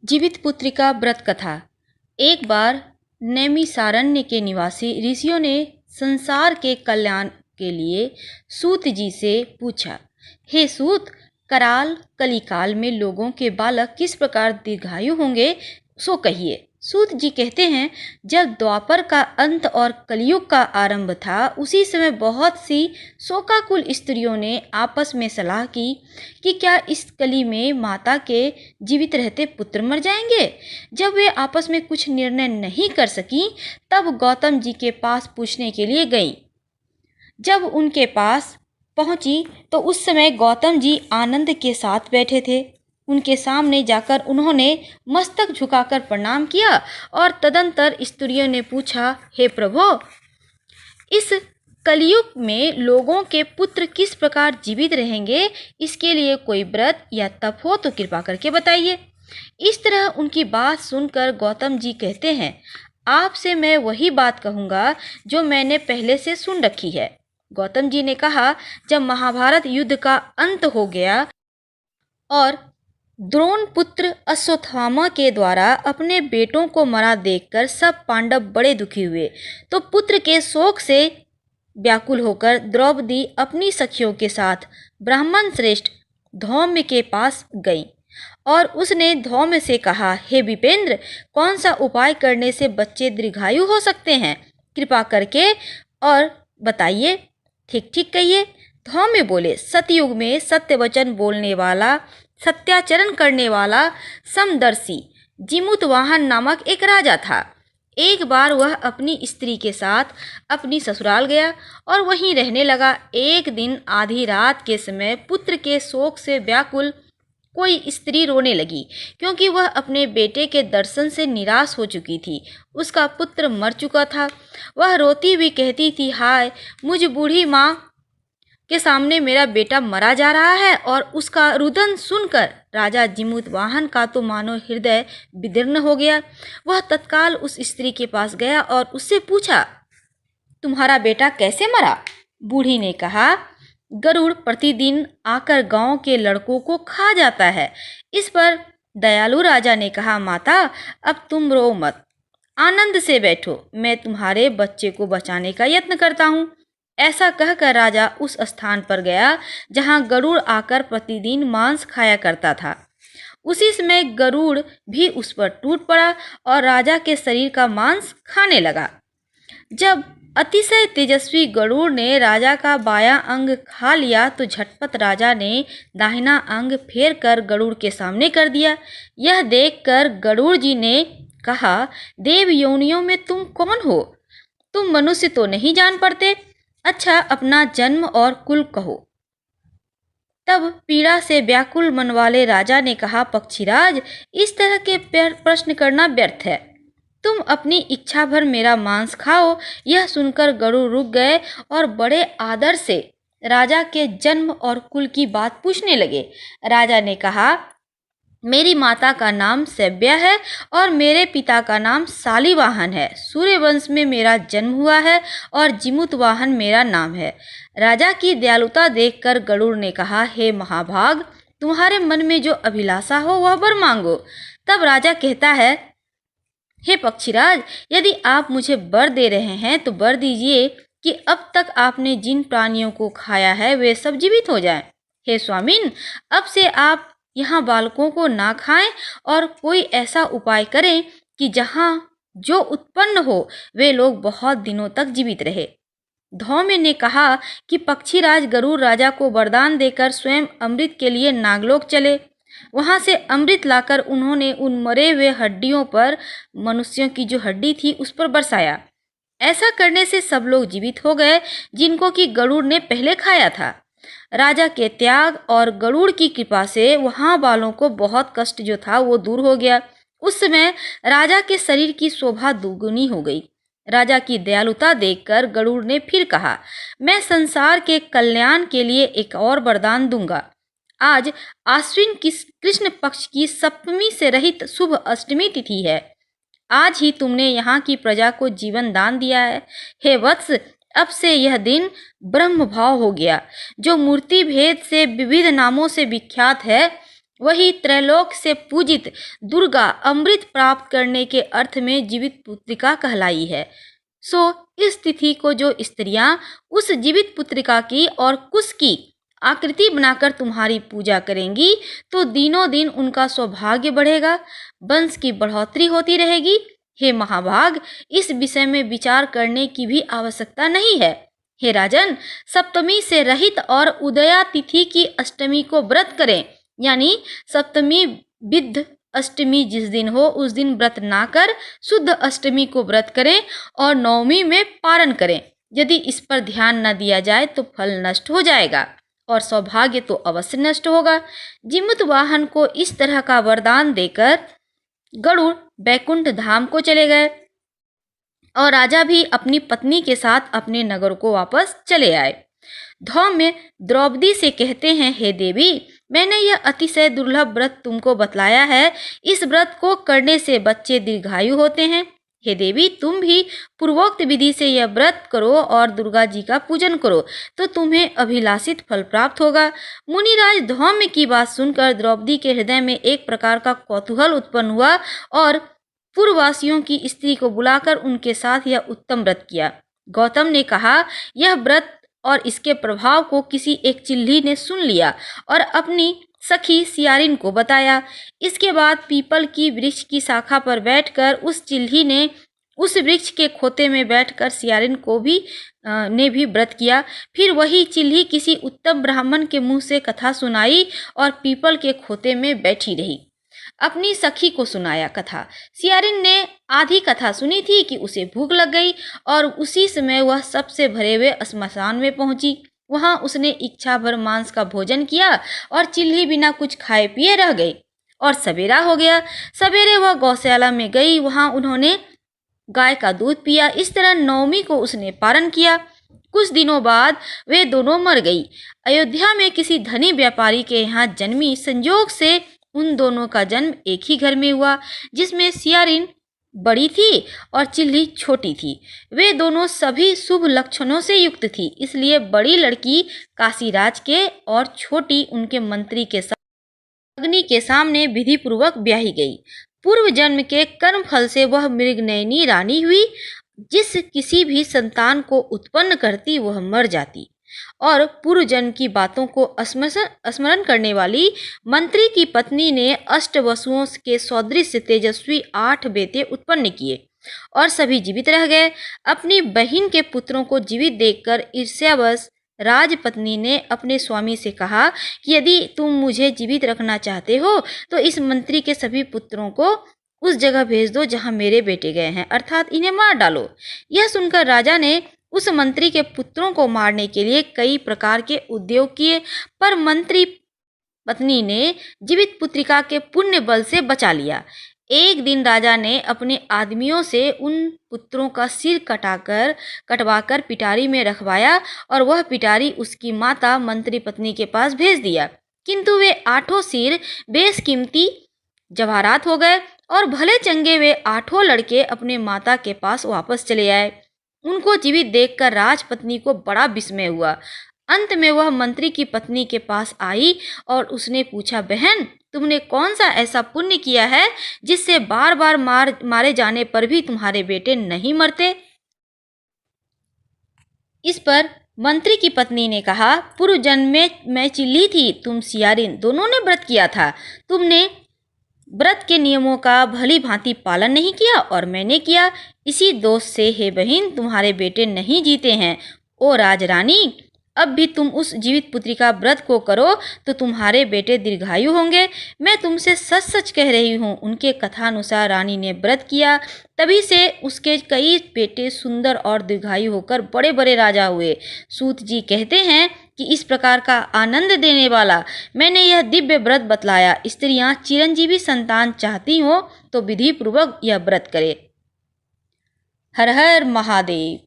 जीवित पुत्रिका व्रत कथा। एक बार नैमिषारण्य के निवासी ऋषियों ने संसार के कल्याण के लिए सूत जी से पूछा, हे सूत, कराल कलिकाल में लोगों के बालक किस प्रकार दीर्घायु होंगे, सो कहिए। सूत जी कहते हैं, जब द्वापर का अंत और कलयुग का आरंभ था, उसी समय बहुत सी शोकाकुल स्त्रियों ने आपस में सलाह की कि क्या इस कली में माता के जीवित रहते पुत्र मर जाएंगे। जब वे आपस में कुछ निर्णय नहीं कर सकी, तब गौतम जी के पास पूछने के लिए गईं। जब उनके पास पहुंची तो उस समय गौतम जी आनंद के साथ बैठे थे। उनके सामने जाकर उन्होंने मस्तक झुकाकर प्रणाम किया और तदंतर स्त्रियों ने पूछा, हे प्रभु, इस कलयुग में लोगों के पुत्र किस प्रकार जीवित रहेंगे, इसके लिए कोई व्रत या तप हो तो कृपा करके बताइए। इस तरह उनकी बात सुनकर गौतम जी कहते हैं, आपसे मैं वही बात कहूँगा जो मैंने पहले से सुन रखी है। गौतम जी ने कहा, जब महाभारत युद्ध का अंत हो गया और द्रोण पुत्र अश्वत्थामा के द्वारा अपने बेटों को मरा देखकर सब पांडव बड़े दुखी हुए, तो पुत्र के शोक से व्याकुल होकर द्रौपदी अपनी सखियों के साथ ब्राह्मण श्रेष्ठ धौम्य के पास गई और उसने धौम्य से कहा, हे विपेंद्र, कौन सा उपाय करने से बच्चे दीर्घायु हो सकते हैं, कृपा करके और बताइए। ठीक ठीक कहिए। धौम्य बोले, सतयुग में सत्य वचन बोलने वाला, सत्याचरण करने वाला समदर्शी जिमुतवाहन नामक एक राजा था। एक बार वह अपनी स्त्री के साथ अपनी ससुराल गया और वहीं रहने लगा। एक दिन आधी रात के समय पुत्र के शोक से व्याकुल कोई स्त्री रोने लगी, क्योंकि वह अपने बेटे के दर्शन से निराश हो चुकी थी। उसका पुत्र मर चुका था। वह रोती हुई कहती थी, हाय, मुझ बूढ़ी माँ के सामने मेरा बेटा मरा जा रहा है। और उसका रुदन सुनकर राजा जिमुतवाहन का तो मानो हृदय विदीर्ण हो गया। वह तत्काल उस स्त्री के पास गया और उससे पूछा, तुम्हारा बेटा कैसे मरा? बूढ़ी ने कहा, गरुड़ प्रतिदिन आकर गांव के लड़कों को खा जाता है। इस पर दयालु राजा ने कहा, माता, अब तुम रो मत, आनंद से बैठो, मैं तुम्हारे बच्चे को बचाने का यत्न करता हूँ। ऐसा कहकर राजा उस स्थान पर गया जहाँ गरुड़ आकर प्रतिदिन मांस खाया करता था। उसी समय गरुड़ भी उस पर टूट पड़ा और राजा के शरीर का मांस खाने लगा। जब अतिशय तेजस्वी गरुड़ ने राजा का बायां अंग खा लिया तो झटपट राजा ने दाहिना अंग फेर कर गरुड़ के सामने कर दिया। यह देखकर गरुड़ जी ने कहा, देव योनियों में तुम कौन हो? तुम मनुष्य तो नहीं जान पड़ते। अच्छा, अपना जन्म और कुल कहो। तब पीड़ा से व्याकुल मन वाले राजा ने कहा, पक्षीराज, इस तरह के प्रश्न करना व्यर्थ है। तुम अपनी इच्छा भर मेरा मांस खाओ। यह सुनकर गरुड़ रुक गए और बड़े आदर से राजा के जन्म और कुल की बात पूछने लगे। राजा ने कहा, मेरी माता का नाम सैव्या है और मेरे पिता का नाम शालिवाहन है। सूर्यवंश में मेरा जन्म हुआ है और जिमुतवाहन मेरा नाम है। राजा की दयालुता देखकर गरुड़ ने कहा, हे महाभाग, तुम्हारे मन में जो अभिलाषा हो वह वर मांगो। तब राजा कहता है, हे पक्षीराज, यदि आप मुझे वर दे रहे हैं तो वर दीजिए कि अब तक आपने जिन प्राणियों को खाया है वे सब जीवित हो जाएं। हे स्वामिन, अब से आप यहाँ बालकों को ना खाएं और कोई ऐसा उपाय करें कि जहाँ जो उत्पन्न हो वे लोग बहुत दिनों तक जीवित रहे। धौम्य ने कहा कि पक्षीराज गरुड़ राजा को वरदान देकर स्वयं अमृत के लिए नागलोक चले। वहां से अमृत लाकर उन्होंने उन मरे हुए हड्डियों पर मनुष्यों की जो हड्डी थी उस पर बरसाया। ऐसा करने से सब लोग जीवित हो गए जिनको कि गरुड़ ने पहले खाया था। राजा के त्याग और गरुड़ की कृपा से वहां वालों को बहुत कष्ट जो था वो दूर हो गया। उस समय राजा के शरीर की शोभा दुगुनी हो गई। राजा की दयालुता देखकर गरुड़ ने फिर कहा, मैं संसार के कल्याण के लिए एक और वरदान दूंगा। आज आश्विन की कृष्ण पक्ष की सप्तमी से रहित शुभ अष्टमी तिथि है। आज ही तुमने यहाँ की प्रजा को जीवन दान दिया है। हे वत्स, अब से यह दिन ब्रह्म भाव हो गया, जो मूर्ति भेद से विविध नामों से विख्यात है। वही त्रैलोक से पूजित दुर्गा अमृत प्राप्त करने के अर्थ में जीवित पुत्रिका कहलाई है। सो इस तिथि को जो स्त्रियां उस जीवित पुत्रिका की और कुश की आकृति बनाकर तुम्हारी पूजा करेंगी तो दिनों दिन उनका सौभाग्य बढ़ेगा, वंश की बढ़ोतरी होती रहेगी। हे महाभाग, इस विषय में विचार करने की भी आवश्यकता नहीं है। हे राजन, सप्तमी से रहित और उदया तिथि की अष्टमी को व्रत करें, यानी सप्तमी विद्ध अष्टमी जिस दिन हो उस दिन व्रत ना कर शुद्ध अष्टमी को व्रत करें और नवमी में पारण करें। यदि इस पर ध्यान न दिया जाए तो फल नष्ट हो जाएगा और सौभाग्य तो अवश्य नष्ट होगा। जीमूत वाहन को इस तरह का वरदान देकर गरुड़ बैकुंठ धाम को चले गए और राजा भी अपनी पत्नी के साथ अपने नगर को वापस चले आए। धौम्य द्रौपदी से कहते हैं, हे देवी, मैंने यह अतिशय दुर्लभ व्रत तुमको बतलाया है। इस व्रत को करने से बच्चे दीर्घायु होते हैं। हे देवी, तुम भी पूर्वोक्त विधि से यह व्रत करो और दुर्गा जी का पूजन करो तो तुम्हें अभिलाषित फल प्राप्त होगा। मुनिराज धौम्य की बात सुनकर द्रौपदी के हृदय में एक प्रकार का कौतूहल उत्पन्न हुआ और पूर्ववासियों की स्त्री को बुलाकर उनके साथ यह उत्तम व्रत किया। गौतम ने कहा, यह व्रत और इसके प्रभाव को किसी एक चिल्ली ने सुन लिया और अपनी सखी सियारिन को बताया। इसके बाद पीपल की वृक्ष की शाखा पर बैठकर उस चिल्ली ने उस वृक्ष के खोते में बैठकर सियारिन को भी ने भी व्रत किया। फिर वही चिल्ली किसी उत्तम ब्राह्मण के मुंह से कथा सुनाई और पीपल के खोते में बैठी रही। अपनी सखी को सुनाया कथा। सियारिन ने आधी कथा सुनी थी कि उसे भूख लग गई और उसी समय वह सबसे भरे हुए श्मशान में पहुंची। वहां उसने इच्छा भर मांस का भोजन किया और चिल्ली बिना कुछ खाए पिए रह गई और सवेरा हो गया। सवेरे वह गौशाला में गई, वहां उन्होंने गाय का दूध पिया। इस तरह नवमी को उसने पारण किया। कुछ दिनों बाद वे दोनों मर गई। अयोध्या में किसी धनी व्यापारी के यहाँ जन्मी। संयोग से उन दोनों का जन्म एक ही घर में हुआ, जिसमें सियारिन बड़ी थी और चिल्ली छोटी थी। वे दोनों सभी शुभ लक्षणों से युक्त थी, इसलिए बड़ी लड़की काशीराज के और छोटी उनके मंत्री के साथ अग्नि के सामने विधि पूर्वक ब्याही गई। पूर्व जन्म के कर्म फल से वह मृगनयनी रानी हुई। जिस किसी भी संतान को उत्पन्न करती वह मर जाती और पूर्व जन्म की बातों को स्मरण करने वाली मंत्री की पत्नी ने अष्टवसुओं के सदृश तेजस्वी 8 बेटे उत्पन्न किए और सभी जीवित रह गए। अपनी बहन के पुत्रों को जीवित देखकर ईर्ष्यावश राजपत्नी ने अपने स्वामी से कहा कि यदि तुम मुझे जीवित रखना चाहते हो तो इस मंत्री के सभी पुत्रों को उस जगह भेज दो जहां मेरे बेटे गए हैं, अर्थात इन्हें मार डालो। यह सुनकर राजा ने उस मंत्री के पुत्रों को मारने के लिए कई प्रकार के उद्योग किए, पर मंत्री पत्नी ने जीवित पुत्रिका के पुण्य बल से बचा लिया। एक दिन राजा ने अपने आदमियों से उन पुत्रों का सिर कटवाकर पिटारी में रखवाया और वह पिटारी उसकी माता मंत्री पत्नी के पास भेज दिया। किंतु वे 8 सिर बेशकीमती जवाहरात हो गए और भले चंगे वे 8 लड़के अपने माता के पास वापस चले आए। उनको जीवित देखकर राजपत्नी को बड़ा विस्मय हुआ। अंत में वह मंत्री की पत्नी के पास आई और उसने पूछा, बहन, तुमने कौन सा ऐसा पुण्य किया है जिससे बार बार मारे जाने पर भी तुम्हारे बेटे नहीं मरते? इस पर मंत्री की पत्नी ने कहा, पूर्व जन्म में मैं चिल्ली थी, तुम सियारिन, दोनों ने व्रत किया था। तुमने व्रत के नियमों का भली भांति पालन नहीं किया और मैंने किया। इसी दोष से हे बहन तुम्हारे बेटे नहीं जीते हैं। ओ राजरानी, अब भी तुम उस जीवित पुत्री का व्रत को करो तो तुम्हारे बेटे दीर्घायु होंगे। मैं तुमसे सच सच कह रही हूँ। उनके कथानुसार रानी ने व्रत किया, तभी से उसके कई बेटे सुंदर और दीर्घायु होकर बड़े बड़े राजा हुए। सूत जी कहते हैं कि इस प्रकार का आनंद देने वाला मैंने यह दिव्य व्रत बतलाया। स्त्रियां चिरंजीवी संतान चाहती हो तो विधि पूर्वक यह व्रत करे। हर हर महादेव।